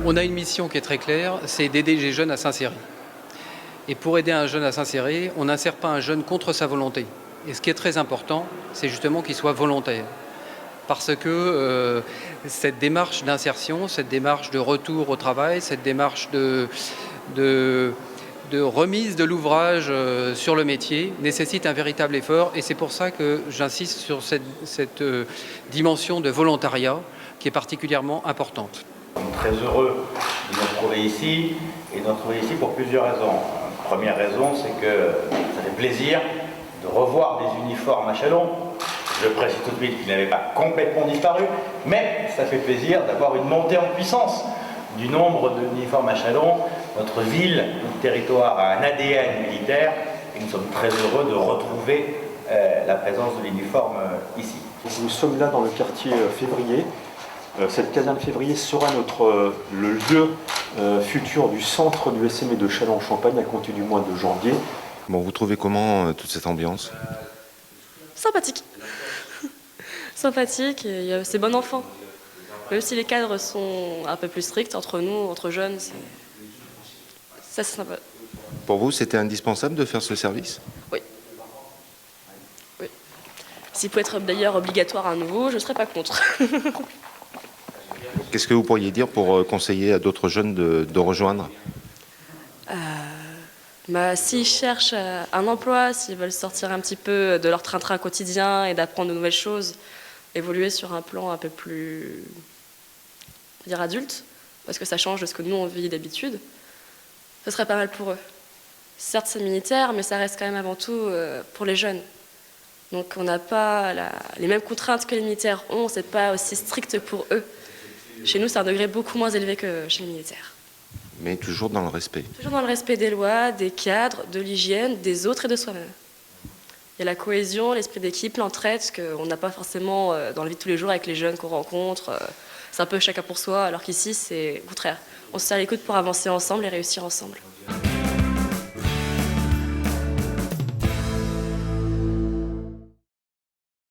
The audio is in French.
On a une mission qui est très claire, c'est d'aider les jeunes à s'insérer. Et pour aider un jeune à s'insérer, on n'insère pas un jeune contre sa volonté. Et ce qui est très important, c'est justement qu'il soit volontaire. Parce que cette démarche d'insertion, cette démarche de retour au travail, cette démarche de remise de l'ouvrage sur le métier nécessite un véritable effort. Et c'est pour ça que j'insiste sur cette dimension de volontariat qui est particulièrement importante. Nous sommes très heureux de nous retrouver ici, et de nous retrouver ici pour plusieurs raisons. Première raison, c'est que ça fait plaisir de revoir des uniformes à Châlons. Je précise tout de suite qu'ils n'avaient pas complètement disparu, mais ça fait plaisir d'avoir une montée en puissance du nombre d'uniformes à Châlons. Notre ville, notre territoire a un ADN militaire, et nous sommes très heureux de retrouver la présence de l'uniforme ici. Nous sommes là dans le quartier Février. Cette caserne Février sera le lieu futur du centre du SME de Châlons-en-Champagne à compter du mois de janvier. Bon, vous trouvez comment toute cette ambiance? Sympathique. Sympathique, et c'est bon enfant. Même si les cadres sont un peu plus stricts entre nous, entre jeunes, ça c'est sympa. Pour vous, c'était indispensable de faire ce service? Oui. Oui. S'il peut être d'ailleurs obligatoire à nouveau, je ne serais pas contre. Qu'est-ce que vous pourriez dire pour conseiller à d'autres jeunes de rejoindre? S'ils cherchent un emploi, s'ils veulent sortir un petit peu de leur train-train quotidien et d'apprendre de nouvelles choses, évoluer sur un plan un peu plus, on va dire, adulte, parce que ça change de ce que nous on vit d'habitude, ce serait pas mal pour eux. Certes c'est militaire, mais ça reste quand même avant tout pour les jeunes. Donc on n'a pas les mêmes contraintes que les militaires ont, c'est pas aussi strict pour eux. Chez nous c'est un degré beaucoup moins élevé que chez les militaires. Mais toujours dans le respect. Toujours dans le respect des lois, des cadres, de l'hygiène, des autres et de soi-même. Il y a la cohésion, l'esprit d'équipe, l'entraide, ce qu'on n'a pas forcément dans la vie de tous les jours avec les jeunes qu'on rencontre. C'est un peu chacun pour soi, alors qu'ici, c'est au contraire. On se serre les coudes pour avancer ensemble et réussir ensemble.